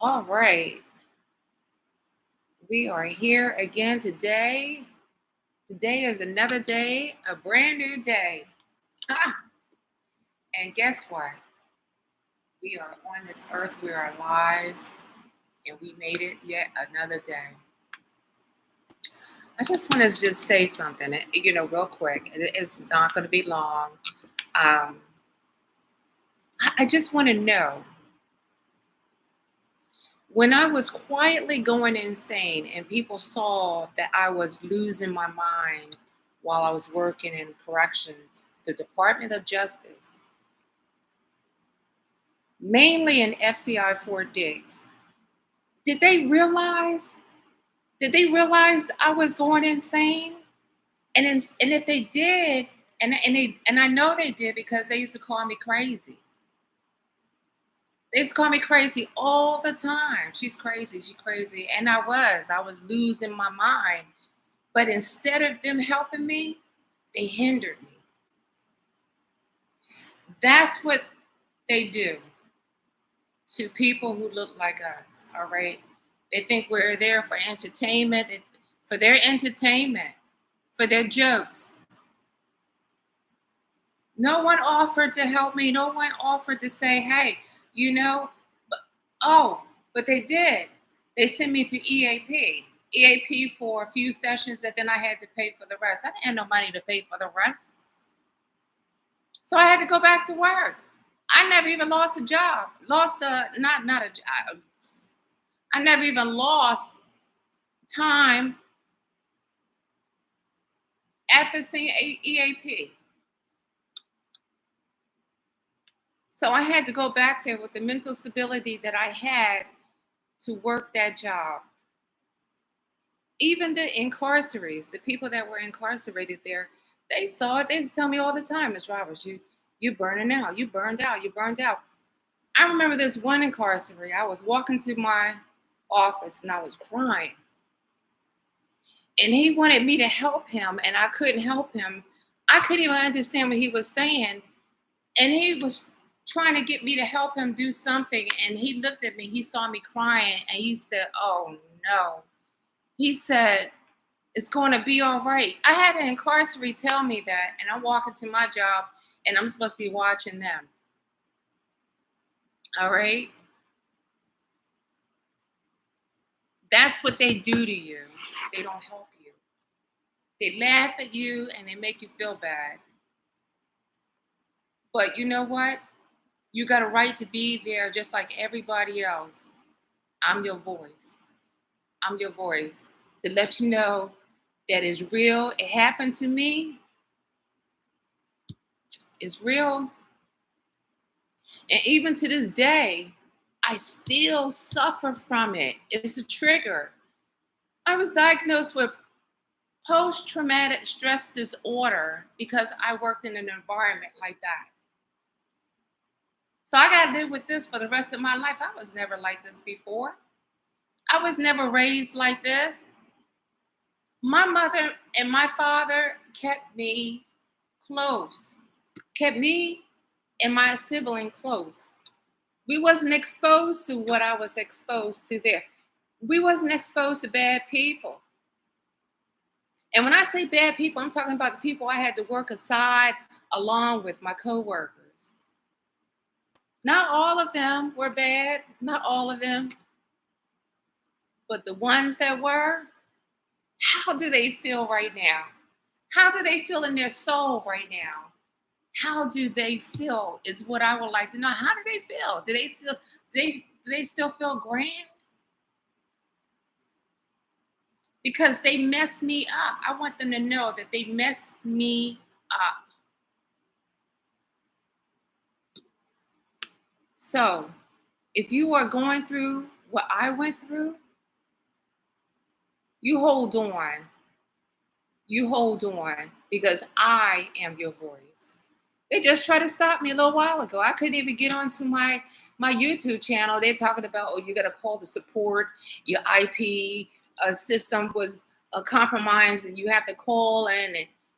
All right, we are here again today. Today is another day, a brand new day. Ah, and guess what? We are on this earth, we are alive, and we made it yet another day. I just want to just say something, real quick. It's not going to be long. Um, I just want to know when I was quietly going insane and people saw that I was losing my mind while I was working in corrections, the Department of Justice, mainly in FCI Fort Dix, did they realize? Did they realize I was going insane? And if they did, and I know they did because they used to call me crazy. They used to call me crazy all the time. She's crazy. She's crazy. And I was losing my mind. But instead of them helping me, they hindered me. That's what they do to people who look like us, all right? They think we're there for entertainment, for their entertainment, for their jokes. No one offered to help me. No one offered to say, hey, you know, but, oh, but they did. They sent me to EAP. EAP for a few sessions that then I had to pay for the rest. I didn't have no money to pay for the rest. So I had to go back to work. I never even lost a job. Lost a not a job. I never even lost time at the same EAP. So I had to go back there with the mental stability that I had to work that job. Even the incarcerates, the people that were incarcerated there, they saw it. They used to tell me all the time, Miss Roberts, you burning out, you burned out, you burned out. I remember this one incarcerate. I was walking to my office and I was crying. And he wanted me to help him, and I couldn't help him. I couldn't even understand what he was saying. And he was trying to get me to help him do something. And he looked at me, he saw me crying, and he said, oh no. He said, it's going to be all right. I had an incarcerate tell me that, and I'm walking to my job, and I'm supposed to be watching them. All right? That's what they do to you. They don't help you. They laugh at you, and they make you feel bad. But you know what? You got a right to be there just like everybody else. I'm your voice. I'm your voice to let you know that it's real. It happened to me. It's real. And even to this day, I still suffer from it. It's a trigger. I was diagnosed with post traumatic stress disorder because I worked in an environment like that. So I got to live with this for the rest of my life. I was never like this before. I was never raised like this. My mother and my father kept me close, kept me and my sibling close. We wasn't exposed to what I was exposed to there. We wasn't exposed to bad people. And when I say bad people, I'm talking about the people I had to work aside along with my coworkers. Not all of them were bad, not all of them, but the ones that were, how do they feel right now? How do they feel in their soul right now? How do they feel is what I would like to know. How do they feel? Do they still feel grand? Because they messed me up. I want them to know that they messed me up. So, if you are going through what I went through, you hold on. You hold on because I am your voice. They just tried to stop me a little while ago. I couldn't even get onto my YouTube channel. They're talking about, oh, you got to call the support. Your IP system was compromised, and you have to call in.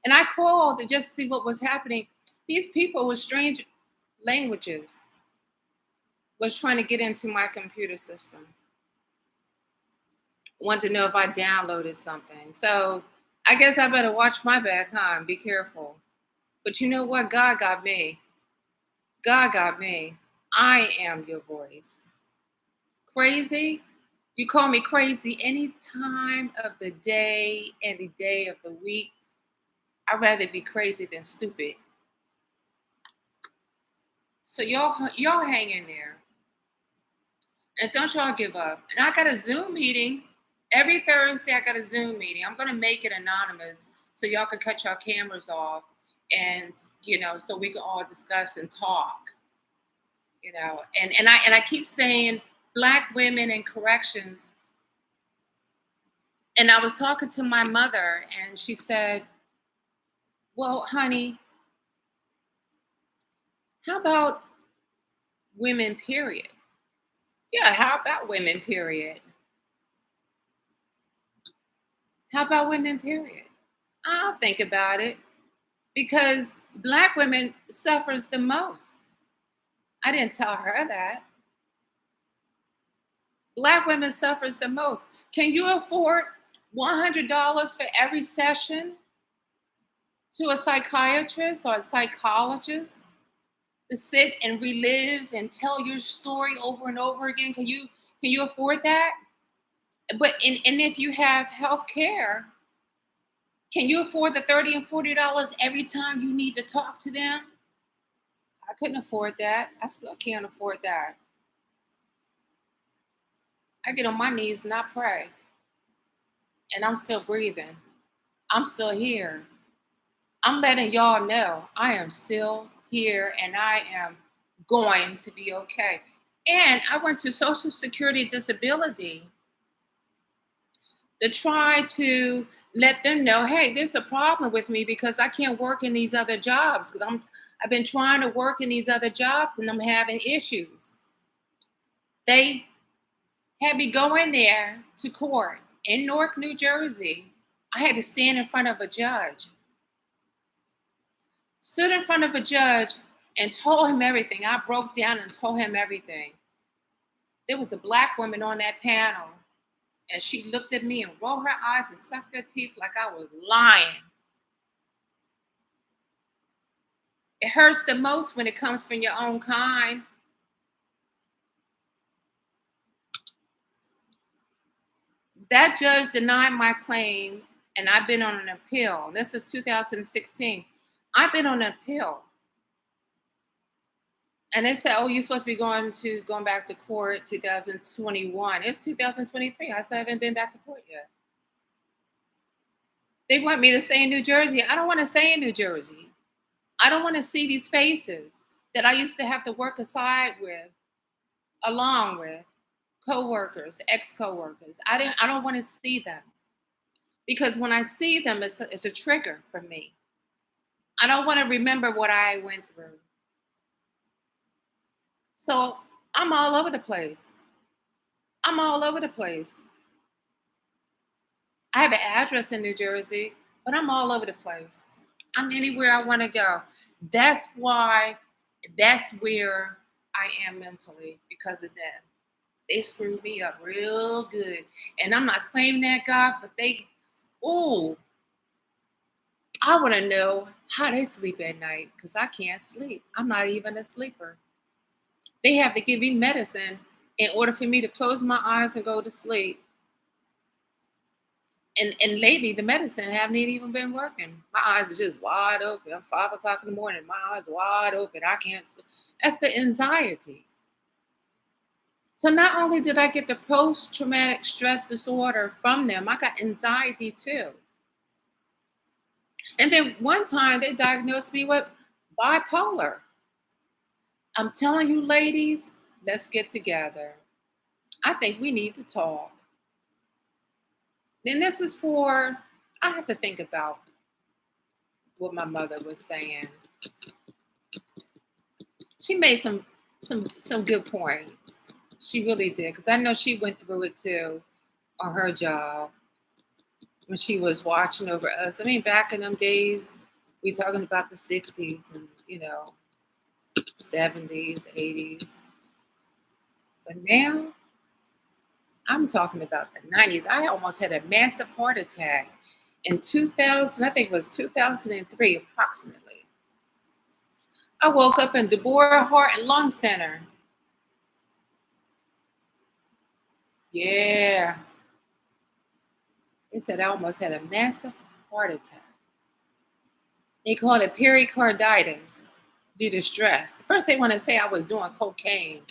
And I called to just see what was happening. These people with strange languages was trying to get into my computer system. Want to know if I downloaded something. So I guess I better watch my back, huh? And be careful. But you know what? God got me. God got me. I am your voice. Crazy? You call me crazy any time of the day, any day of the week. I'd rather be crazy than stupid. So y'all hang in there. And don't y'all give up. And I got a Zoom meeting. Every Thursday I got a Zoom meeting. I'm gonna make it anonymous so y'all can cut your cameras off and so we can all discuss and talk. And I keep saying Black women in corrections. And I was talking to my mother and she said, well, honey, how about women, period? Yeah, how about women, period? How about women, period? I'll think about it because Black women suffers the most. I didn't tell her that. Black women suffers the most. Can you afford $100 for every session to a psychiatrist or a psychologist to sit and relive and tell your story over and over again? Can you afford that? But and if you have health care, can you afford the $30 and $40 every time you need to talk to them? I couldn't afford that. I still can't afford that. I get on my knees and I pray. And I'm still breathing. I'm still here. I'm letting y'all know I am still here and I am going to be okay. And I went to Social Security Disability to try to let them know, hey, there's a problem with me because I can't work in these other jobs because I've been trying to work in these other jobs and I'm having issues. They had me go in there to court in Newark, New Jersey. I had to stand in front of a judge. Stood in front of a judge and told him everything. I broke down and told him everything. There was a Black woman on that panel, and she looked at me and rolled her eyes and sucked her teeth like I was lying. It hurts the most when it comes from your own kind. That judge denied my claim, and I've been on an appeal. This is 2016. I've been on an appeal. And they said, oh, you're supposed to be going back to court 2021. It's 2023. I still haven't been back to court yet. They want me to stay in New Jersey. I don't want to stay in New Jersey. I don't want to see these faces that I used to have to work along with co-workers, ex-co-workers. I don't want to see them. Because when I see them, it's a trigger for me. I don't want to remember what I went through. So I'm all over the place. I'm all over the place. I have an address in New Jersey, but I'm all over the place. I'm anywhere I want to go. That's where I am mentally because of them. They screwed me up real good. And I'm not claiming that, God, but I want to know how they sleep at night because I can't sleep. I'm not even a sleeper. They have to give me medicine in order for me to close my eyes and go to sleep. And lately, the medicine haven't even been working. My eyes are just wide open. I'm 5 o'clock in the morning. My eyes wide open. I can't sleep. That's the anxiety. So not only did I get the post-traumatic stress disorder from them, I got anxiety too. And then one time they diagnosed me with bipolar. I'm telling you, ladies, let's get together. I think we need to talk. Then this is I have to think about what my mother was saying. She made some good points. She really did, because I know she went through it too on her job when she was watching over us. I mean, back in them days, we talking about the 60s and 70s, 80s. But now I'm talking about the 90s. I almost had a massive heart attack in 2000, I think it was 2003 approximately. I woke up in Deborah Heart and Lung Center. Yeah. They said I almost had a massive heart attack. They called it pericarditis due to stress. The first they want to say I was doing cocaine.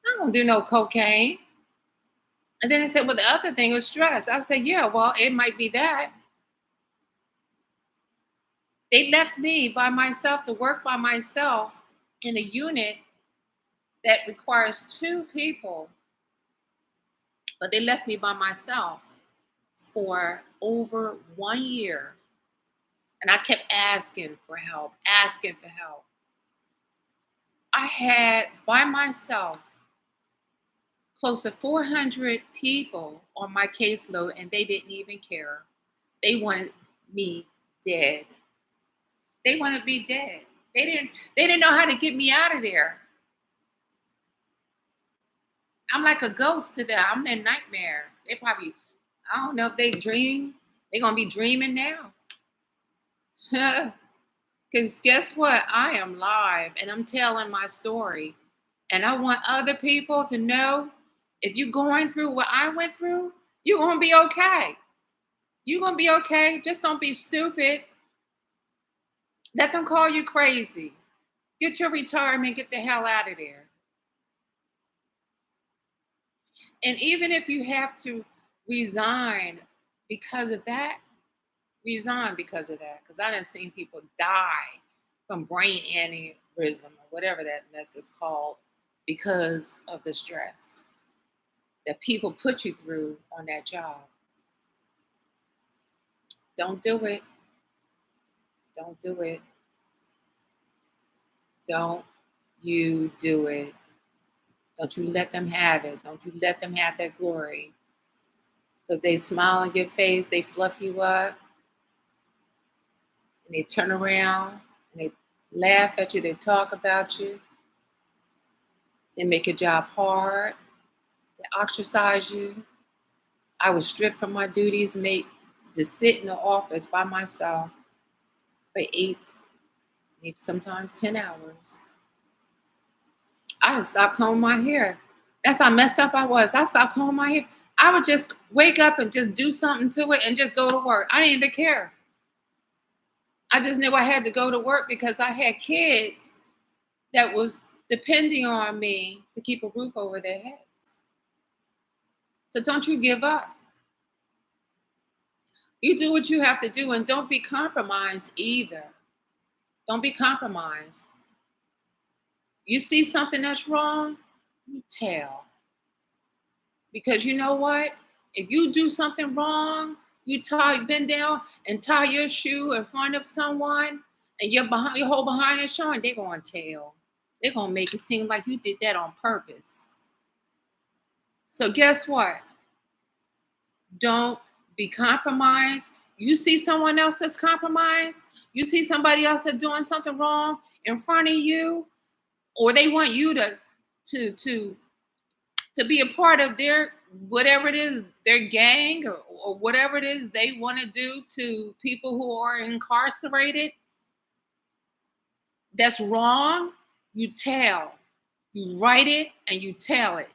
I don't do no cocaine. And then they said, well, the other thing was stress. I said, yeah, well, it might be that. They left me by myself to work by myself in a unit that requires two people, but they left me by myself for over 1 year. And I kept asking for help, asking for help. I had by myself close to 400 people on my caseload, and they didn't even care. They wanted me dead. They wanted me dead. They didn't know how to get me out of there. I'm like a ghost to them. I'm their nightmare. They probably, I don't know if they dream. They're gonna be dreaming now. Because guess what? I am live and I'm telling my story. And I want other people to know if you're going through what I went through, you're gonna be okay. You're gonna be okay. Just don't be stupid. Let them call you crazy. Get your retirement, get the hell out of there. And even if you have to resign because of that, resign because of that. Because I done seen people die from brain aneurysm or whatever that mess is called because of the stress that people put you through on that job. Don't do it. Don't do it. Don't you do it. Don't you let them have it. Don't you let them have that glory. Because they smile on your face, they fluff you up, and they turn around and they laugh at you, they talk about you, they make your job hard, they ostracize you. I was stripped from my duties, made to sit in the office by myself for 8, maybe sometimes 10 hours. I would stop combing my hair. That's how messed up I was. I stopped combing my hair. I would just wake up and just do something to it and just go to work. I didn't even care. I just knew I had to go to work because I had kids that was depending on me to keep a roof over their heads. So don't you give up. You do what you have to do and don't be compromised either. Don't be compromised. You see something that's wrong, you tell. Because you know what? If you do something wrong, bend down and tie your shoe in front of someone and your whole behind is showing, they're gonna tell. They're gonna make it seem like you did that on purpose. So guess what? Don't be compromised. You see someone else that's compromised, you see somebody else that's doing something wrong in front of you, or they want you to to be a part of their whatever it is, their gang or whatever it is they want to do to people who are incarcerated, that's wrong, you tell. You write it and you tell it.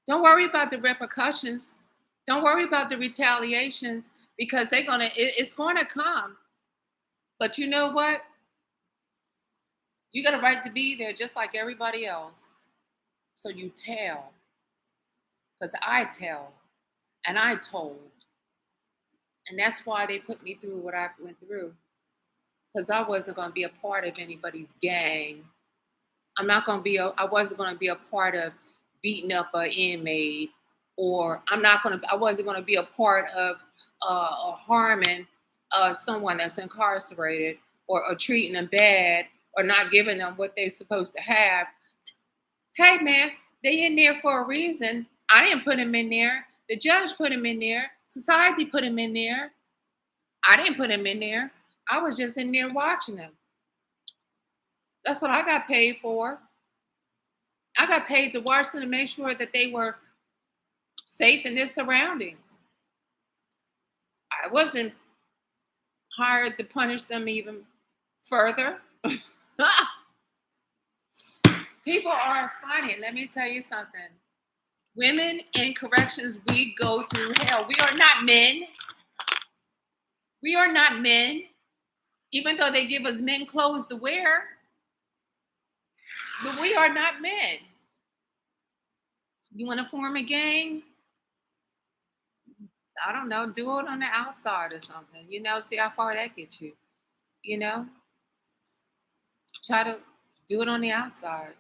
Don't worry about the repercussions. Don't worry about the retaliations because it's gonna come. But you know what? You got a right to be there just like everybody else. So you tell. Because I tell and I told. And that's why they put me through what I went through. Because I wasn't going to be a part of anybody's gang. I wasn't going to be a part of beating up an inmate, or I wasn't going to be a part of harming someone that's incarcerated, or treating them bad, or not giving them what they're supposed to have. Hey man, they in there for a reason. I didn't put them in there. The judge put them in there. Society put them in there. I didn't put them in there. I was just in there watching them. That's what I got paid for. I got paid to watch them to make sure that they were safe in their surroundings. I wasn't hired to punish them even further. People are funny. Let me tell you something. Women in corrections, we go through hell. We are not men. We are not men. Even though they give us men clothes to wear, but we are not men. You want to form a gang? I don't know. Do it on the outside or something. See how far that gets you. You know, try to do it on the outside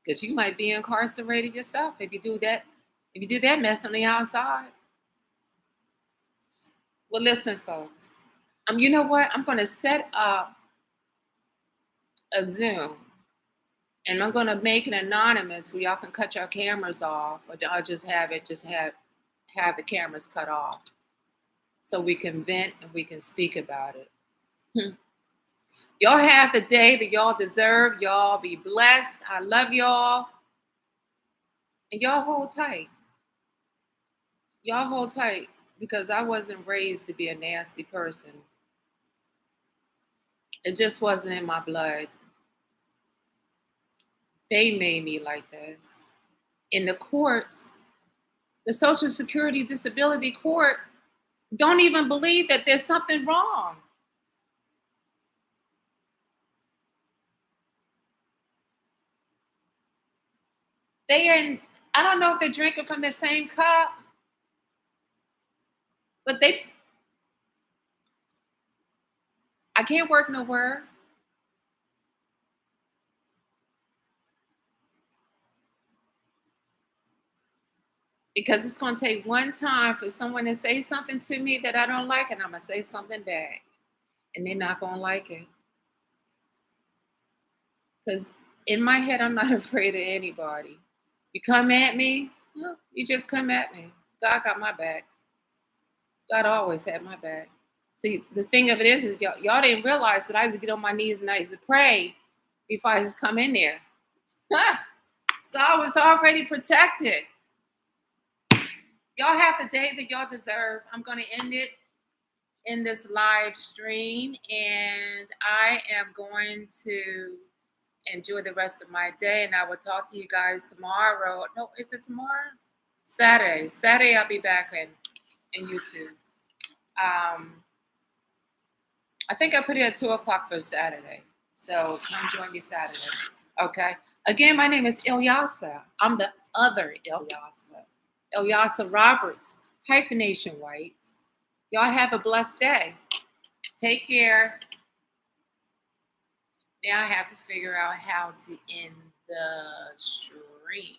because you might be incarcerated yourself if you do that. If you do that mess on the outside. Well, listen, folks. You know what? I'm going to set up a Zoom, and I'm going to make it anonymous where y'all can cut your cameras off, or I'll just have the cameras cut off, so we can vent and we can speak about it. Y'all have the day that y'all deserve. Y'all be blessed. I love y'all, and y'all hold tight. Y'all hold tight because I wasn't raised to be a nasty person. It just wasn't in my blood. They made me like this. In the courts, the Social Security Disability Court don't even believe that there's something wrong. I don't know if they're drinking from the same cup, but I can't work nowhere. Because it's going to take one time for someone to say something to me that I don't like, and I'm going to say something back. And they're not going to like it. Because in my head, I'm not afraid of anybody. You come at me, you just come at me. God got my back. God always had my back. See, the thing of it is y'all didn't realize that I used to get on my knees and I used to pray before I just come in there. So I was already protected. Y'all have the day that y'all deserve. I'm going to end it in this live stream, and I am going to enjoy the rest of my day, and I will talk to you guys tomorrow. No, is it tomorrow? Saturday I'll be back in YouTube. I think I put it at 2:00 for Saturday, so come join me Saturday. Okay. Again, my name is Ilyasa. I'm the other Ilyasa. Ilyasa Roberts, hyphenation white. Y'all have a blessed day. Take care. Now I have to figure out how to end the stream.